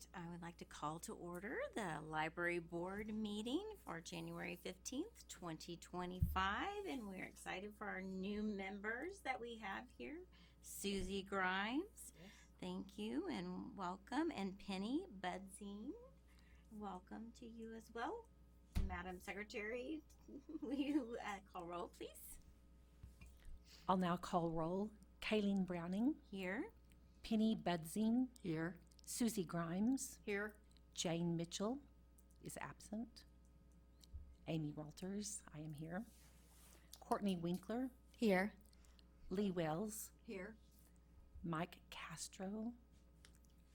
right, I would like to call to order the library board meeting for January 15th, 2025, and we're excited for our new members that we have here. Susie Grimes, Yes. thank you and welcome, and Penny Budzine, welcome to you as well. Madam Secretary, will you call roll, please? I'll now call roll. Kayleen Browning, Here. Penny Budzine, Here. Susie Grimes, Here. Jane Mitchell is absent. Amy Walters, I am here. Courtney Winkler, Here. Lee Wells, Here. Mike Castro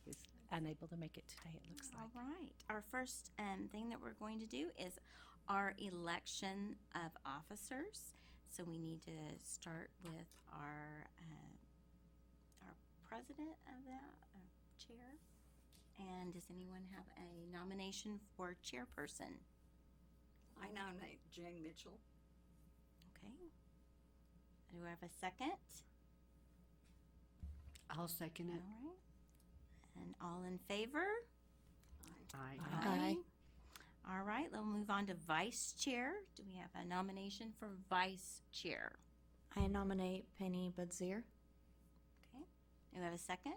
is unable to make it today, it looks like. All right. Our first thing that we're going to do is our election of officers. So we need to start with our president of that chair. And does anyone have a nomination for chairperson? I nominate Jane Mitchell. Okay. Do I have a second? I'll second All it. right. And all in favor? Aye. Aye. All right, we'll move on to vice chair. Do we have a nomination for vice chair? I nominate Penny Budzier. Okay. Do we have a second?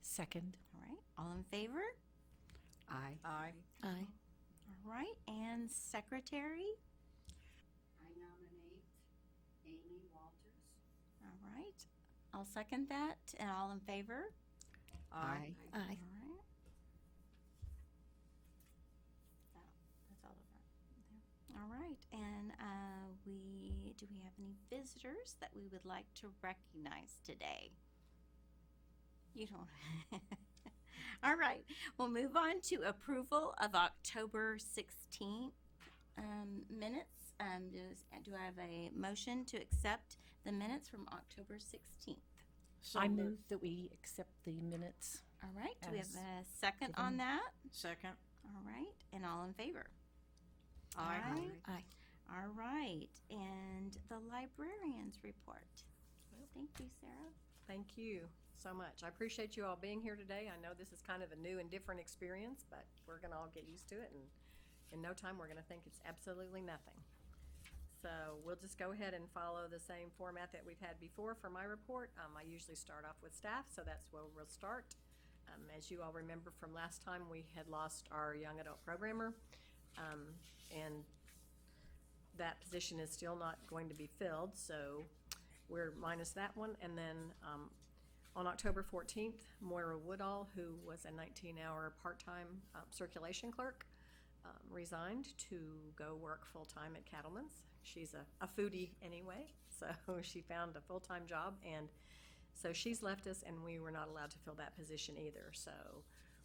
Second. All right. All in favor? Aye. Aye. Aye. All right. And secretary? I nominate Amy Walters. All right. I'll second that. And all in favor? Aye. Aye. All right. That's all of that. All right. And do we have any visitors that we would like to recognize today? You don't. All right. We'll move on to approval of October 16th minutes. Do I have a motion to accept the minutes from October 16th? I move that we accept the minutes. All right. Do we have As a second given. on that? Second. All right. And all in favor? Aye. Aye. All right. And the librarian's report. Thank you, Sarah. Thank you so much. I appreciate you all being here today. I know this is kind of a new and different experience, but we're going to all get used to it, and in no time we're going to think it's absolutely nothing. So we'll just go ahead and follow the same format that we've had before for my report. I usually start off with staff, so that's where we'll start. As you all remember from last time, we had lost our young adult programmer, and that position is still not going to be filled, so we're minus that one. And then on October 14th, Moira Woodall, who was a 19-hour part-time circulation clerk, resigned to go work full-time at Cattleman's. She's a foodie anyway, so she found a full-time job, and so she's left us, and we were not allowed to fill that position either. So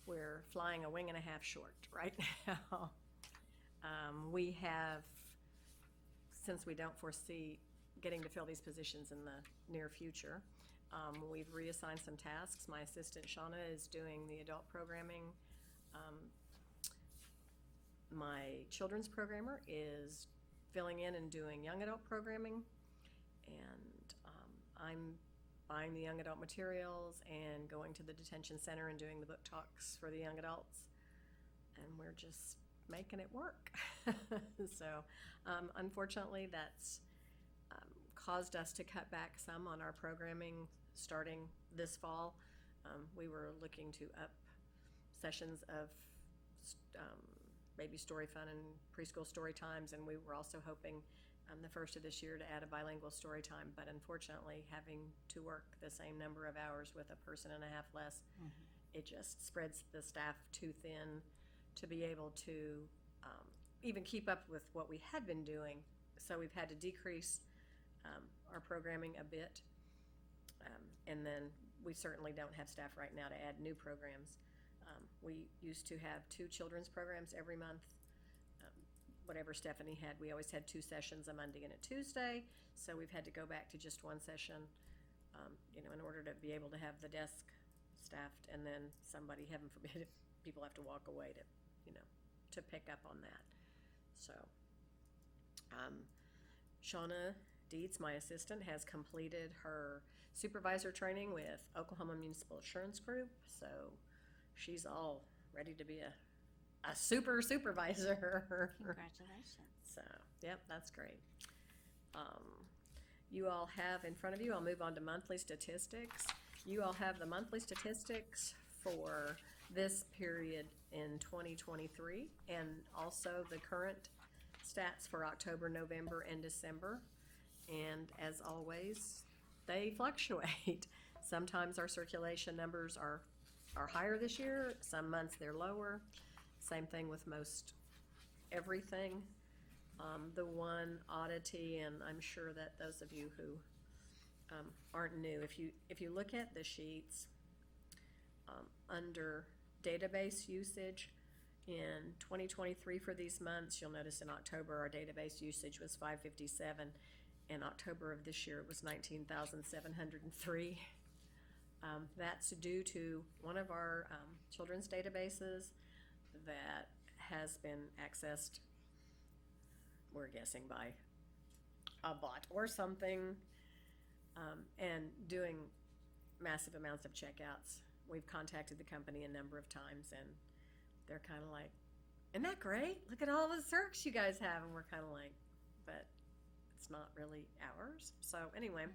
we're flying a wing and a half short right now. We have, since we don't foresee getting to fill these positions in the near future, we've reassigned some tasks. My assistant Shauna is doing the adult programming. My children's programmer is filling in and doing young adult programming, and I'm buying the young adult materials and going to the detention center and doing the book talks for the young adults, and we're just making it work. So unfortunately, that's caused us to cut back some on our programming starting this fall. We were looking to up sessions of baby story fun and preschool story times, and we were also hoping the first of this year to add a bilingual story time, but unfortunately having to work the same number of hours with a person and a half less, it just spreads the staff too thin to be able to even keep up with what we had been doing. So we've had to decrease our programming a bit, and then we certainly don't have staff right now to add new programs. We used to have 2 children's programs every month. Whatever Stephanie had, we always had 2 sessions, a Monday and a Tuesday. So we've had to go back to just 1 session, in order to be able to have the desk staffed, and then somebody, heaven forbid, if people have to walk away to pick up on that. So, Shauna Deeds, my assistant, has completed her supervisor training with Oklahoma Municipal Assurance Group. So she's all ready to be a super supervisor. Congratulations. So, yep, that's great. You all have in front of you, I'll move on to monthly statistics. You all have the monthly statistics for this period in 2023 and also the current stats for October, November, and December. And as always, they fluctuate. Sometimes our circulation numbers are higher this year, some months they're lower. Same thing with most everything. The one oddity, and I'm sure that those of you who aren't new, if you look at the sheets under database usage in 2023 for these months, you'll notice in October our database usage was 557. In October of this year it was 19,703. That's due to one of our children's databases that has been accessed, we're guessing by a bot or something, and doing massive amounts of checkouts. We've contacted the company a number of times, and they're kind of like, isn't that great? Look at all the circs you guys have. And we're kind of like, but it's not really ours. So anyway,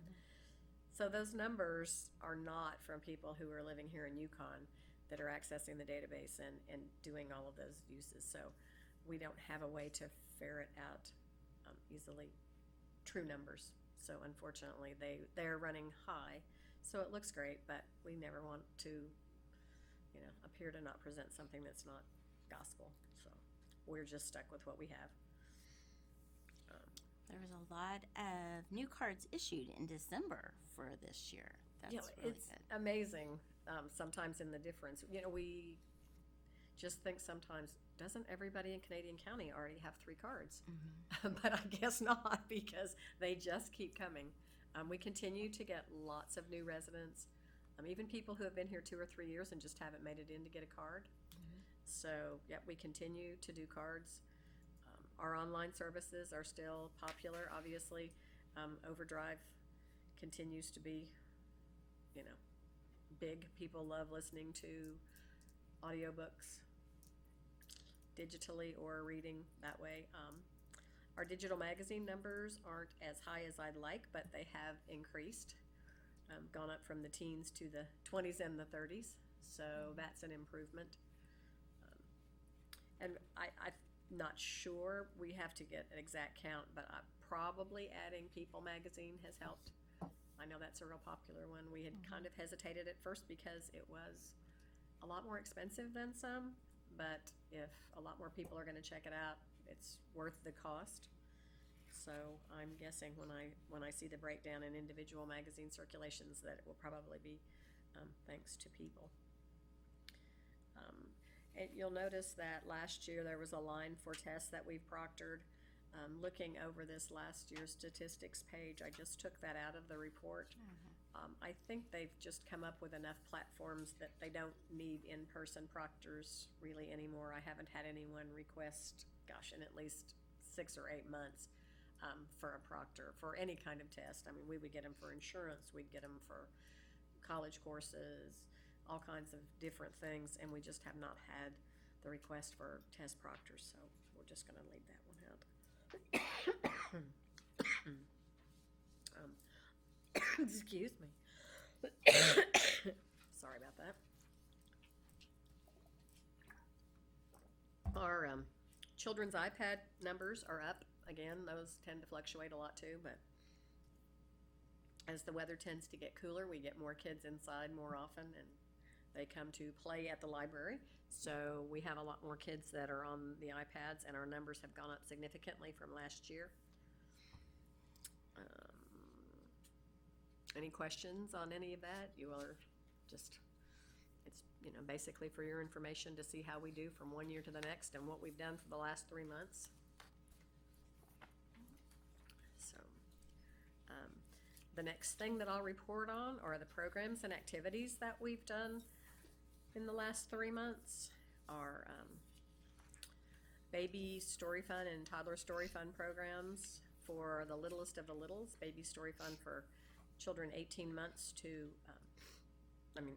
so those numbers are not from people who are living here in Yukon that are accessing the database and doing all of those uses. So we don't have a way to ferret out easily true numbers. So unfortunately, they're running high. So it looks great, but we never want to, appear to not present something that's not gospel. So we're just stuck with what we have. There was a lot of new cards issued in December for this year. That's really it's good. amazing sometimes in the difference. We just think sometimes, doesn't everybody in Canadian County already have 3 cards? But I guess not, because they just keep coming. We continue to get lots of new residents, even people who have been here 2 or 3 years and just haven't made it in to get a card. So, yep, we continue to do cards. Our online services are still popular, obviously. Overdrive continues to be, big. People love listening to audiobooks digitally or reading that way. Our digital magazine numbers aren't as high as I'd like, but they have increased, gone up from the teens to the 20s and the 30s. So that's an improvement. And I'm not sure, we have to get an exact count, but probably adding People magazine has helped. I know that's a real popular one. We had kind of hesitated at first because it was a lot more expensive than some, but if a lot more people are going to check it out, it's worth the cost. So I'm guessing when I see the breakdown in individual magazine circulations that it will probably be thanks to People. And you'll notice that last year there was a line for tests that we've proctored. Looking over this last year's statistics page, I just took that out of the report. I think they've just come up with enough platforms that they don't need in-person proctors really anymore. I haven't had anyone request, in at least 6 or 8 months for a proctor for any kind of test. We would get them for insurance, we'd get them for college courses, all kinds of different things, and we just have not had the request for test proctors, so we're just going to leave that one out. Excuse me. Sorry about that. Our children's iPad numbers are up. Again, those tend to fluctuate a lot too, but as the weather tends to get cooler, we get more kids inside more often, and they come to play at the library. So we have a lot more kids that are on the iPads, and our numbers have gone up significantly from last year. Any questions on any of that? You are just, it's basically for your information to see how we do from one year to the next and what we've done for the last 3 months. So the next thing that I'll report on are the programs and activities that we've done in the last 3 months. Our Baby Story Fun and Toddler Story Fun programs for the littlest of the littles. Baby Story Fun for children 18 months to,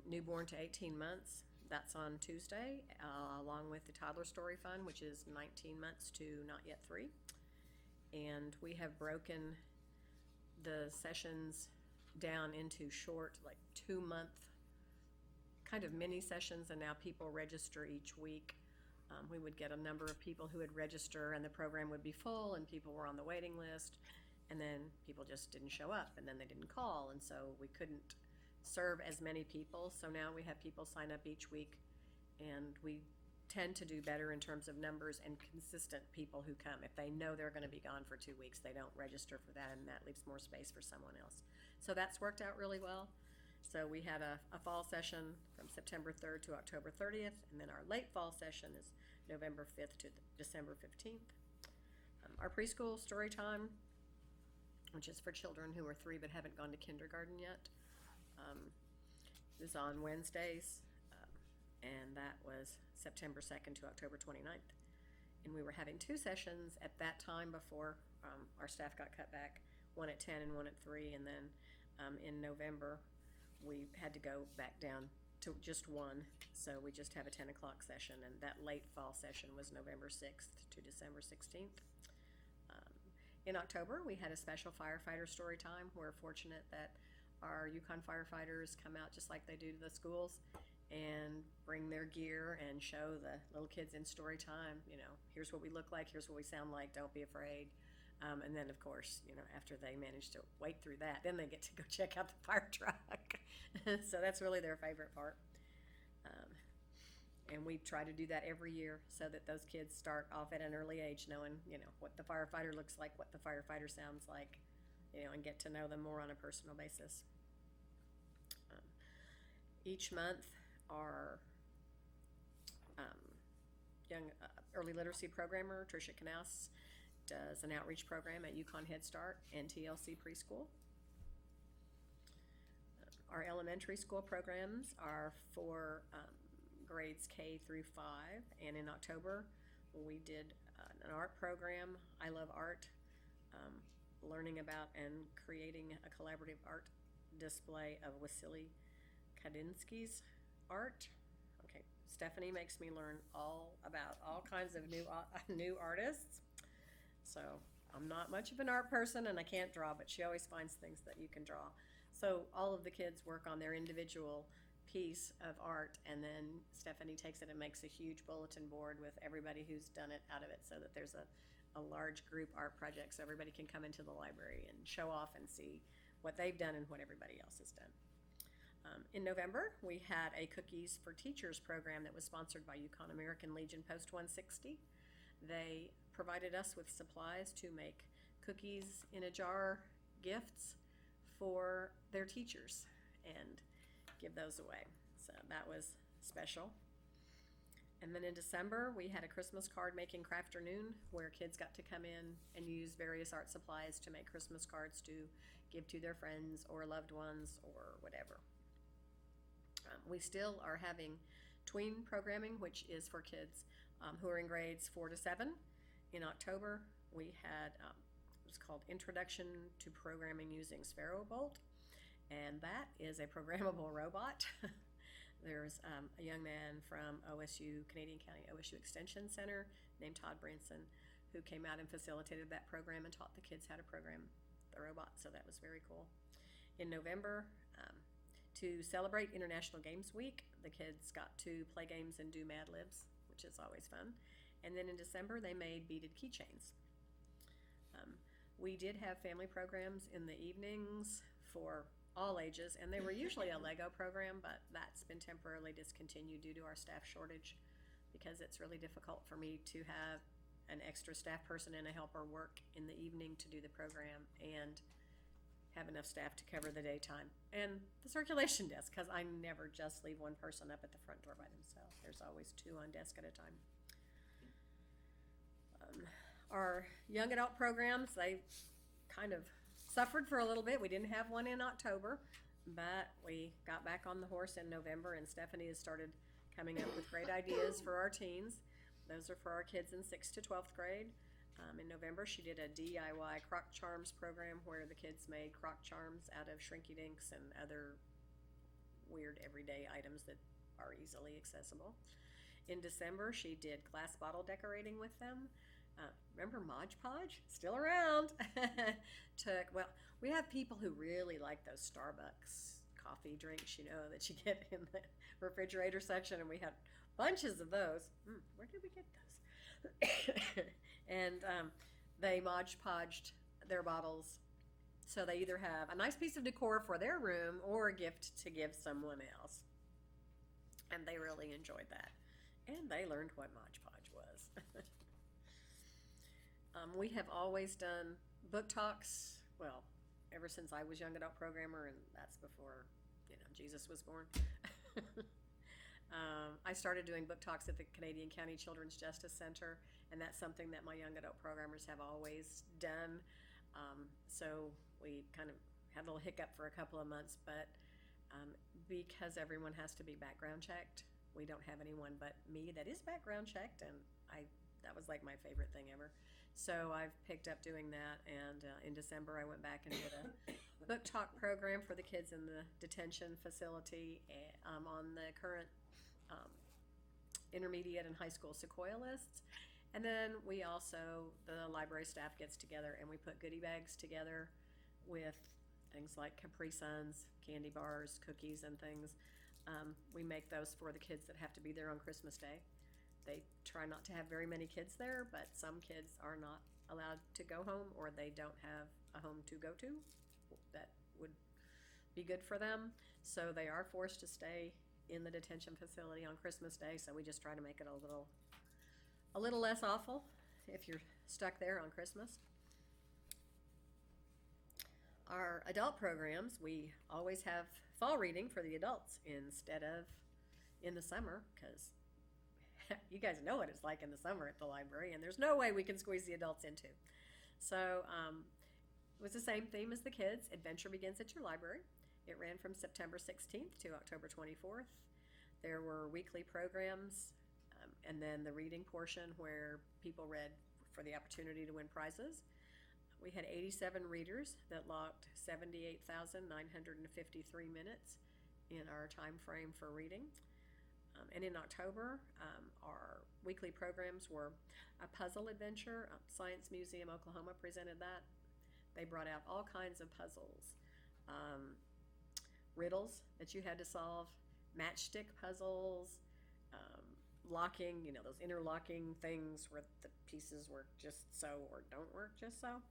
newborn to 18 months. That's on Tuesday, along with the Toddler Story Fun, which is 19 months to not yet 3. And we have broken the sessions down into short, like 2-month kind of mini sessions, and now people register each week. We would get a number of people who would register, and the program would be full, and people were on the waiting list, and then people just didn't show up, and then they didn't call, and so we couldn't serve as many people. So now we have people sign up each week, and we tend to do better in terms of numbers and consistent people who come. If they know they're going to be gone for 2 weeks, they don't register for that, and that leaves more space for someone else. So that's worked out really well. So we had a fall session from September 3rd to October 30th, and then our late fall session is November 5th to December 15th. Our preschool story time, which is for children who are 3 but haven't gone to kindergarten yet, is on Wednesdays, and that was September 2nd to October 29th. And we were having 2 sessions at that time before our staff got cut back, one at 10 and one at 3, and then in November we had to go back down to just 1, so we just have a 10 o'clock session, and that late fall session was November 6th to December 16th. In October, we had a special firefighter story time. We're fortunate that our Yukon firefighters come out just like they do to the schools and bring their gear and show the little kids in story time, here's what we look like, here's what we sound like, don't be afraid. And then, of course, after they manage to wait through that, then they get to go check out the fire truck. So that's really their favorite part. And we try to do that every year so that those kids start off at an early age knowing, what the firefighter looks like, what the firefighter sounds like, and get to know them more on a personal basis. Each month, our young early literacy programmer, Tricia Knaus, does an outreach program at Yukon Head Start and TLC Preschool. Our elementary school programs are for grades K through 5, and in October we did an art program, I Love Art, learning about and creating a collaborative art display of Wasily Kandinsky's art. Okay, Stephanie makes me learn all about all kinds of new artists. So I'm not much of an art person and I can't draw, but she always finds things that you can draw. So all of the kids work on their individual piece of art, and then Stephanie takes it and makes a huge bulletin board with everybody who's done it out of it, so that there's a large group art project, so everybody can come into the library and show off and see what they've done and what everybody else has done. In November, we had a Cookies for Teachers program that was sponsored by Yukon American Legion Post 160. They provided us with supplies to make cookies in a jar gifts for their teachers and give those away. So that was special. And then in December, we had a Christmas card making crafternoon where kids got to come in and use various art supplies to make Christmas cards to give to their friends or loved ones or whatever. We still are having tween programming, which is for kids who are in grades 4 to 7. In October, we had it was called Introduction to Programming Using Sphero-Bolt, and that is a programmable robot. There's a young man from OSU, Canadian County OSU Extension Center, named Todd Branson, who came out and facilitated that program and taught the kids how to program the robot, so that was very cool. In November, to celebrate International Games Week, the kids got to play games and do Mad Libs, which is always fun. And then in December, they made beaded keychains. We did have family programs in the evenings for all ages, and they were usually a Lego program, but that's been temporarily discontinued due to our staff shortage, because it's really difficult for me to have an extra staff person and a helper work in the evening to do the program and have enough staff to cover the daytime and the circulation desk, because I never just leave one person up at the front door by themselves. There's always 2 on desk at a time. Our young adult programs, they kind of suffered for a little bit. We didn't have one in October, but we got back on the horse in November, and Stephanie has started coming up with great ideas for our teens. Those are for our kids in 6th to 12th grade. In November, she did a DIY crock charms program where the kids made crock charms out of shrinky dinks and other weird everyday items that are easily accessible. In December, she did glass bottle decorating with them. Remember Mod Podge? Still around. Well, we have people who really like those Starbucks coffee drinks, that you get in the refrigerator section, and we had bunches of those. Where did we get those? And they Mod Podged their bottles, so they either have a nice piece of decor for their room or a gift to give someone else. And they really enjoyed that. And they learned what Mod Podge was. We have always done book talks, well, ever since I was young adult programmer, and that's before, Jesus was born. I started doing book talks at the Canadian County Children's Justice Center, and that's something that my young adult programmers have always done. So we kind of had a little hiccup for a couple of months, but because everyone has to be background checked, we don't have anyone but me that is background checked, and that was like my favorite thing ever. So I've picked up doing that, and in December I went back and did a book talk program for the kids in the detention facility on the current intermediate and high school Sequoia lists. And then we also, the library staff gets together and we put goodie bags together with things like Capri Suns, candy bars, cookies, and things. We make those for the kids that have to be there on Christmas Day. They try not to have very many kids there, but some kids are not allowed to go home, or they don't have a home to go to that would be good for them. So they are forced to stay in the detention facility on Christmas Day, so we just try to make it a little less awful if you're stuck there on Christmas. Our adult programs, we always have fall reading for the adults instead of in the summer, because you guys know what it's like in the summer at the library, and there's no way we can squeeze the adults into. So it was the same theme as the kids. Adventure begins at your library. It ran from September 16th to October 24th. There were weekly programs, and then the reading portion where people read for the opportunity to win prizes. We had 87 readers that logged 78,953 minutes in our time frame for reading. And in October, our weekly programs were a puzzle adventure. Science Museum Oklahoma presented that. They brought out all kinds of puzzles, riddles that you had to solve, matchstick puzzles, locking, those interlocking things where the pieces work just so or don't work just so,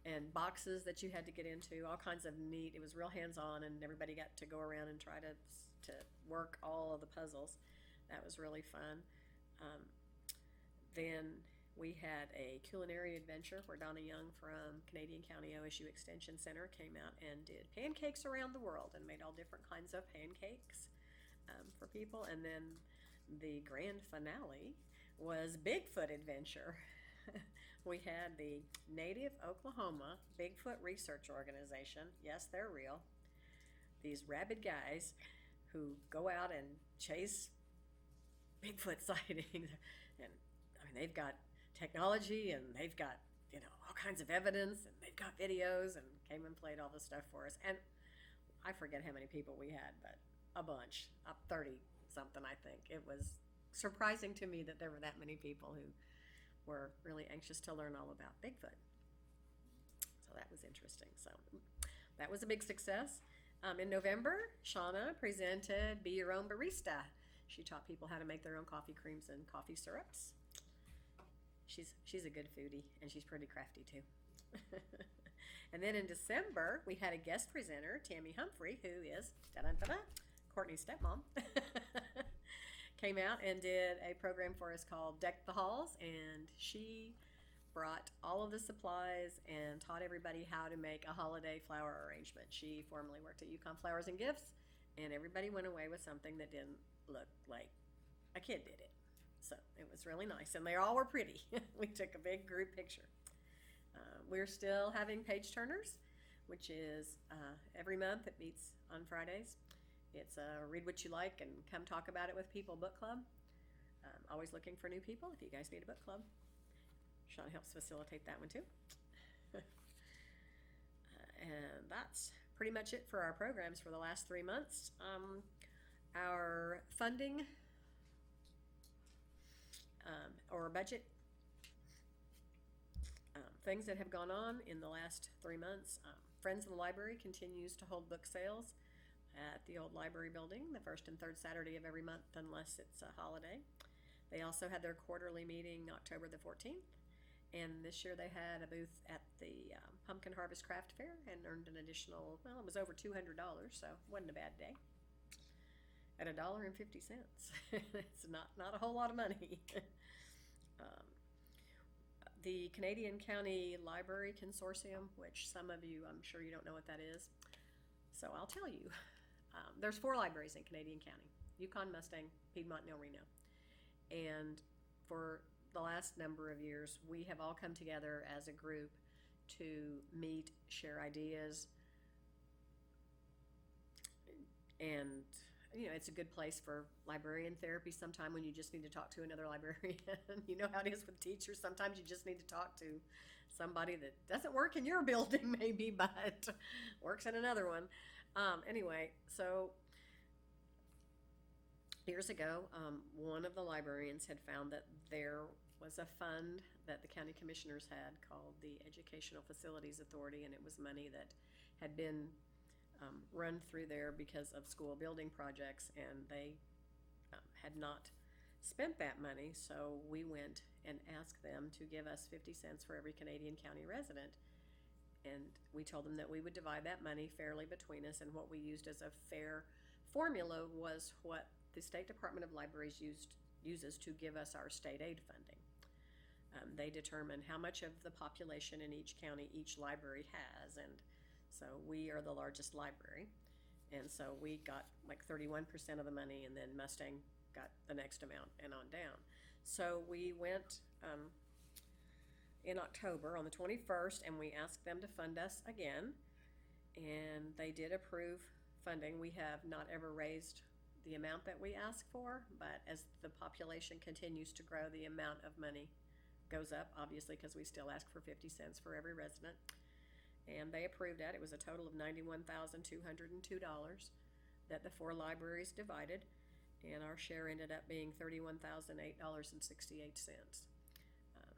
and boxes that you had to get into, all kinds of neat. It was real hands-on, and everybody got to go around and try to work all of the puzzles. That was really fun. Then we had a culinary adventure where Donna Young from Canadian County OSU Extension Center came out and did pancakes around the world and made all different kinds of pancakes for people. And then the grand finale was Bigfoot Adventure. We had the Native Oklahoma Bigfoot Research Organization. Yes, they're real. These rabid guys who go out and chase Bigfoot sightings. And they've got technology, and they've got, all kinds of evidence, and they've got videos, and came and played all this stuff for us. And I forget how many people we had, but a bunch, up 30 something, I think. It was surprising to me that there were that many people who were really anxious to learn all about Bigfoot. So that was interesting. So that was a big success. In November, Shauna presented Be Your Own Barista. She taught people how to make their own coffee creams and coffee syrups. She's a good foodie, and she's pretty crafty too. And then in December, we had a guest presenter, Tammy Humphrey, who is Courtney's stepmom. Came out and did a program for us called Deck the Halls, and she brought all of the supplies and taught everybody how to make a holiday flower arrangement. She formerly worked at Yukon Flowers and Gifts, and everybody went away with something that didn't look like a kid did it. So it was really nice, and they all were pretty. We took a big group picture. We're still having page turners, which is every month. It meets on Fridays. It's read what you like and come talk about it with people book club. Always looking for new people if you guys need a book club. Sean helps facilitate that one too. And that's pretty much it for our programs for the last 3 months. Our funding or budget things that have gone on in the last 3 months. Friends of the Library continues to hold book sales at the old library building the first and third Saturday of every month unless it's a holiday. They also had their quarterly meeting October the 14th, and this year they had a booth at the Pumpkin Harvest Craft Fair and earned an additional, well, it was over $200, so it wasn't a bad day. At $1.50. It's not a whole lot of money. The Canadian County Library Consortium, which some of you, I'm sure you don't know what that is, so I'll tell you. There's 4 libraries in Canadian County: Yukon, Mustang, Piedmont, and El Reno. And for the last number of years, we have all come together as a group to meet, share ideas, and it's a good place for librarian therapy sometime when you just need to talk to another librarian. You know how it is with teachers. Sometimes you just need to talk to somebody that doesn't work in your building maybe, but works in another one. Anyway, so years ago, one of the librarians had found that there was a fund that the county commissioners had called the Educational Facilities Authority, and it was money that had been run through there because of school building projects, and they had not spent that money. So we went and asked them to give us 50 cents for every Canadian County resident, and we told them that we would divide that money fairly between us, and what we used as a fair formula was what the State Department of Libraries uses to give us our state aid funding. They determine how much of the population in each county each library has, and so we are the largest library, and so we got like 31% of the money, and then Mustang got the next amount, and on down. So we went in October on the 21st, and we asked them to fund us again, and they did approve funding. We have not ever raised the amount that we asked for, but as the population continues to grow, the amount of money goes up, obviously, because we still ask for 50 cents for every resident. And they approved that. It was a total of $91,202 that the 4 libraries divided, and our share ended up being $31,008.68.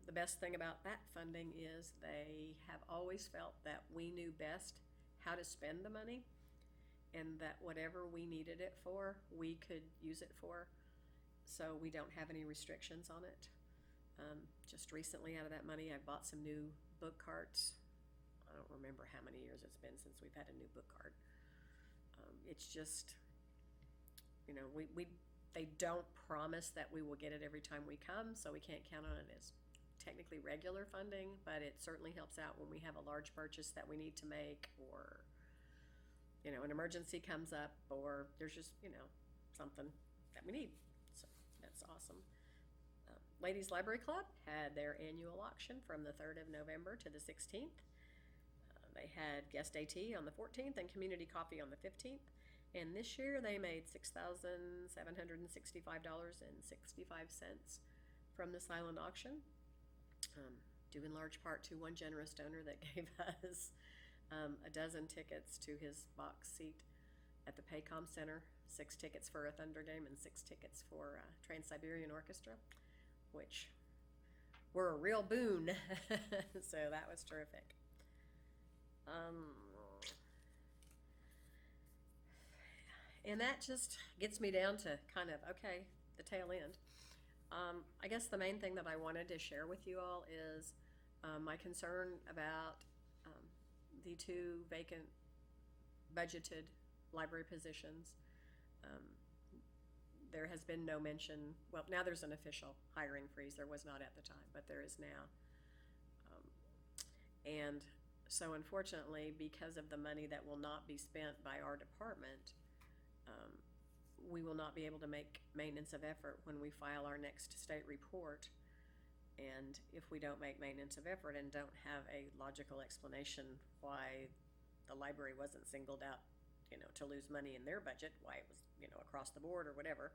The best thing about that funding is they have always felt that we knew best how to spend the money, and that whatever we needed it for, we could use it for, so we don't have any restrictions on it. Just recently, out of that money, I bought some new book carts. I don't remember how many years it's been since we've had a new book cart. It's just, they don't promise that we will get it every time we come, so we can't count on it as technically regular funding, but it certainly helps out when we have a large purchase that we need to make, or an emergency comes up, or there's just something that we need. So that's awesome. Ladies Library Club had their annual auction from the 3rd of November to the 16th. They had guest AT on the 14th and community coffee on the 15th. And this year they made $6,765.65 from the silent auction, due in large part to one generous donor that gave us a dozen tickets to his box seat at the Paycom Center, 6 tickets for a Thunder game, and 6 tickets for Trans-Siberian Orchestra, which were a real boon. So that was terrific. And that just gets me down to kind of, okay, the tail end. I guess the main thing that I wanted to share with you all is my concern about the 2 vacant budgeted library positions. There has been no mention, well, now there's an official hiring freeze. There was not at the time, but there is now. And so unfortunately, because of the money that will not be spent by our department, we will not be able to make maintenance of effort when we file our next state report. And if we don't make maintenance of effort and don't have a logical explanation why the library wasn't singled out, to lose money in their budget, why it was, across the board or whatever,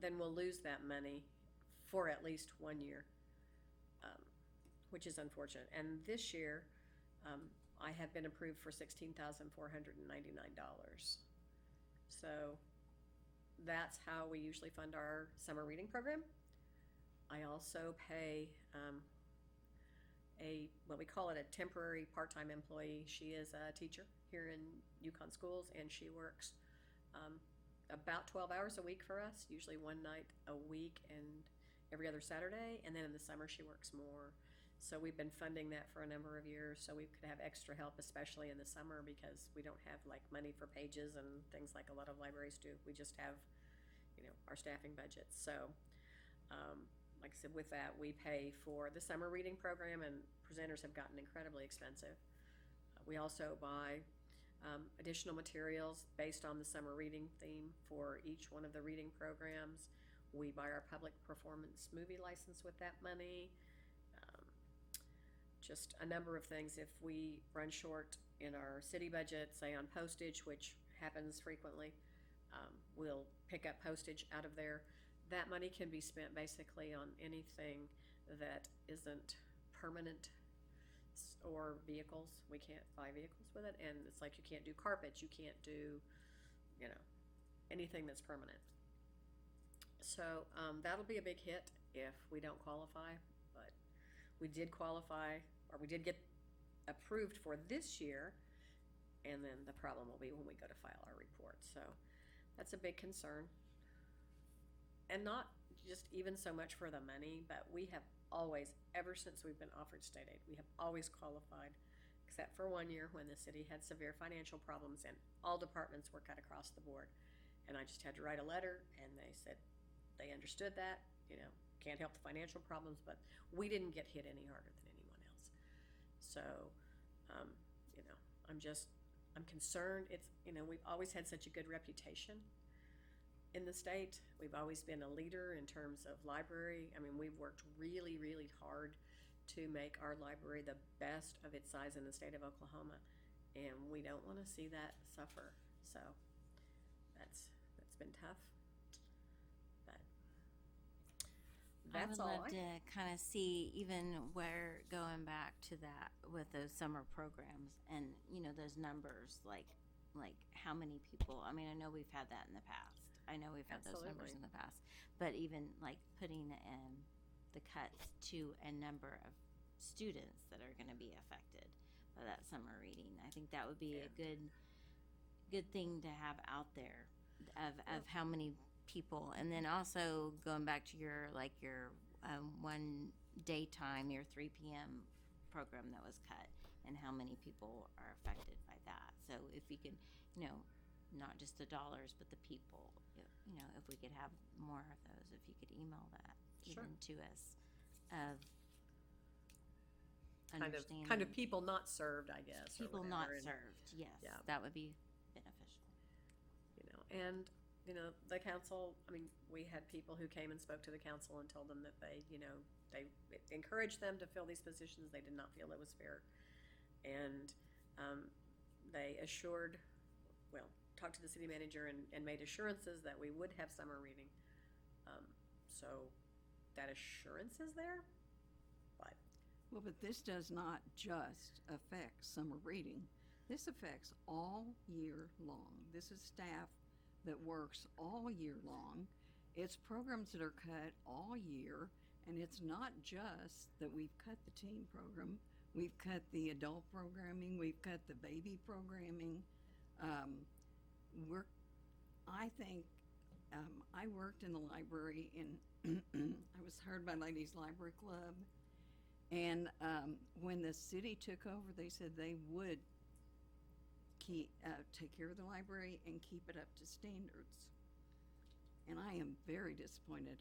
then we'll lose that money for at least 1 year, which is unfortunate. And this year, I have been approved for $16,499. So that's how we usually fund our summer reading program. I also pay what we call it a temporary part-time employee. She is a teacher here in Yukon schools, and she works about 12 hours a week for us, usually one night a week and every other Saturday, and then in the summer she works more. So we've been funding that for a number of years so we could have extra help, especially in the summer, because we don't have like money for pages and things like a lot of libraries do. We just have, our staffing budgets. So like I said, with that, we pay for the summer reading program, and presenters have gotten incredibly expensive. We also buy additional materials based on the summer reading theme for each one of the reading programs. We buy our public performance movie license with that money. Just a number of things. If we run short in our city budget, say on postage, which happens frequently, we'll pick up postage out of there. That money can be spent basically on anything that isn't permanent, or vehicles. We can't buy vehicles with it, and it's like you can't do carpets, you can't do, anything that's permanent. So that'll be a big hit if we don't qualify, but we did qualify, or we did get approved for this year, and then the problem will be when we go to file our report. So that's a big concern. And not just even so much for the money, but we have always, ever since we've been offered state aid, we have always qualified, except for one year when the city had severe financial problems and all departments were cut across the board. And I just had to write a letter, and they said they understood that, can't help the financial problems, but we didn't get hit any harder than anyone else. So, I'm concerned. It's, we've always had such a good reputation in the state. We've always been a leader in terms of library. I mean, we've worked really, really hard to make our library the best of its size in the state of Oklahoma, and we don't want to see that suffer. So that's been tough, but that's I would all. love to kind of see even where going back to that with those summer programs and those numbers, like how many people. I mean, I know we've had that in the past. I know we've had those numbers in the past, but even like putting the cuts to a number of students that are going to be affected by that summer reading, I think that would be a good thing to have out there of how many people. And then also going back to your one daytime, your 3 p.m. program that was cut, and how many people are affected by that. So if we could, not just the dollars, but the people, if we could have more of those, if you could email that Sure. even to us of kind understanding of people not served, I guess. or people not whatever. And, served. Yes, Yeah. that would be beneficial. And the council, I mean, we had people who came and spoke to the council and told them that they encouraged them to fill these positions. They did not feel it was fair. And they talked to the city manager and made assurances that we would have summer reading. So that assurance is there, but Well, but this does not just affect summer reading. This affects all year long. This is staff that works all year long. It's programs that are cut all year, and it's not just that we've cut the teen program. We've cut the adult programming. We've cut the baby programming. I worked in the library I was hired by Ladies Library Club, and when the city took over, they said they would take care of the library and keep it up to standards. And I am very disappointed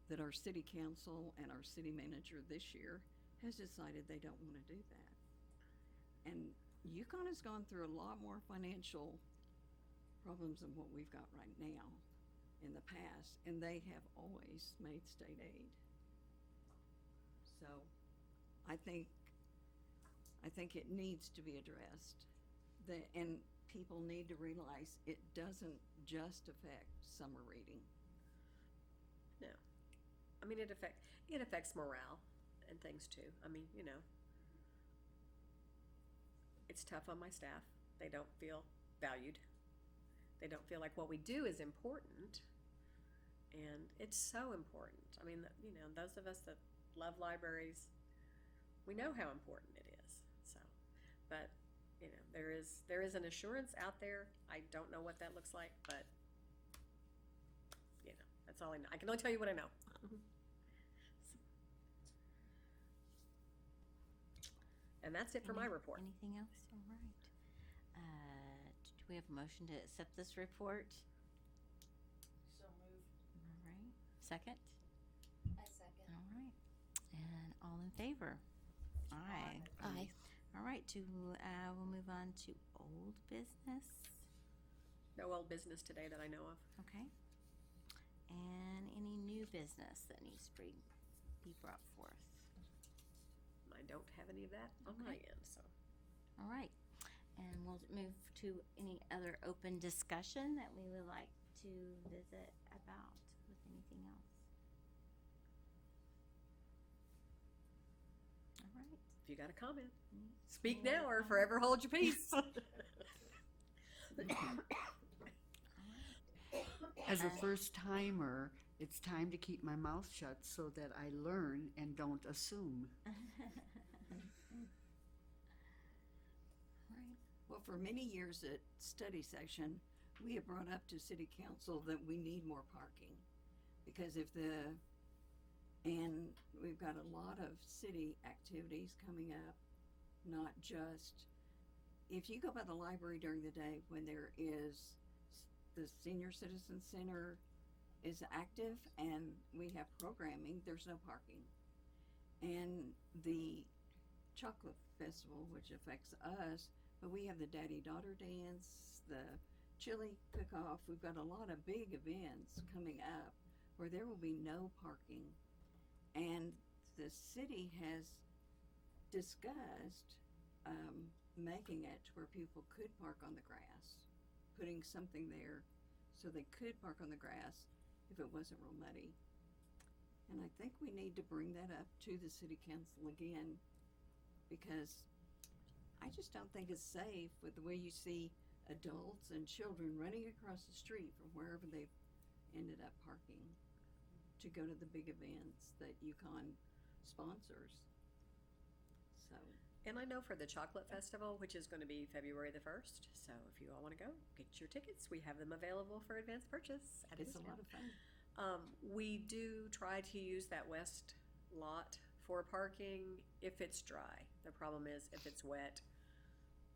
that our city council and our city manager this year has decided they don't want to do that. And Yukon has gone through a lot more financial problems than what we've got right now in the past, and they have always made state aid. So I think it needs to be addressed. And people need to realize it doesn't just affect summer reading. no. I mean, it affects morale and things too. I mean, it's tough on my staff. They don't feel valued. They don't feel like what we do is important. And it's so important. I mean, you know, those of us that love libraries, we know how important it is. So, but you know, there is an assurance out there. I don't know what that looks like, but you know, that's all I know. I can only tell you what I know. And that's it for my report. Anything else? All right. Do we have a motion to accept this report? So moved. All right. Second? I second. All right. And all in favor? Aye. Aye. All right. We'll move on to old business. No old business today that I know of. Okay. And any new business that needs to be brought forth? I don't have any of that on my Okay. end, so. All right. And we'll move to any other open discussion that we would like to visit about with anything else. All right. If you got a comment, Any- speak any now other or forever hold your peace. As a first timer, it's time to keep my mouth shut so that I learn and don't assume. Right. Well, for many years at study session, we have brought up to city council that we need more parking. Because and we've got a lot of city activities coming up, not just, if you go by the library during the day when there is, the Senior Citizen Center is active and we have programming, there's no parking. And the Chocolate Festival, which affects us, but we have the Daddy-Daughter Dance, the Chili Cook-Off, we've got a lot of big events coming up where there will be no parking. And the city has discussed making it to where people could park on the grass, putting something there so they could park on the grass if it wasn't real muddy. And I think we need to bring that up to the city council again, because I just don't think it's safe with the way you see adults and children running across the street from wherever they've ended up parking to go to the big events that Yukon sponsors. So, And I know for the Chocolate Festival, which is going to be February the 1st, so if you all want to go, get your tickets. We have them available for advance purchase at it's a discount. lot of fun. We do try to use that west lot for parking if it's dry. The problem is if it's wet,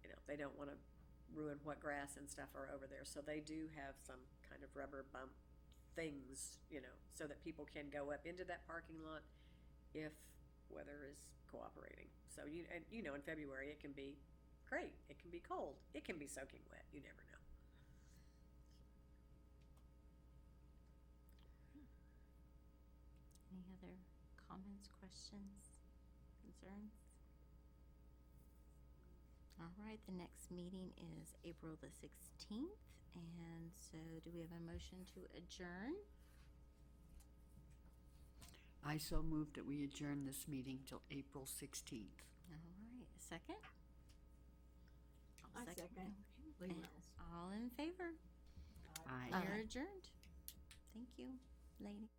you know, they don't want to ruin what grass and stuff are over there. So they do have some kind of rubber bump things, you know, so that people can go up into that parking lot if weather is cooperating. So you know, in February it can be great, it can be cold, it can be soaking wet. You never know. Any other comments, questions, concerns? All right, the next meeting is April the 16th. And so do we have a motion to adjourn? I so move that we adjourn this meeting till April 16th. All right, a second? I'll I second. Okay. Lee And Wells. all in favor? Aye. We're adjourned. Thank you, lady.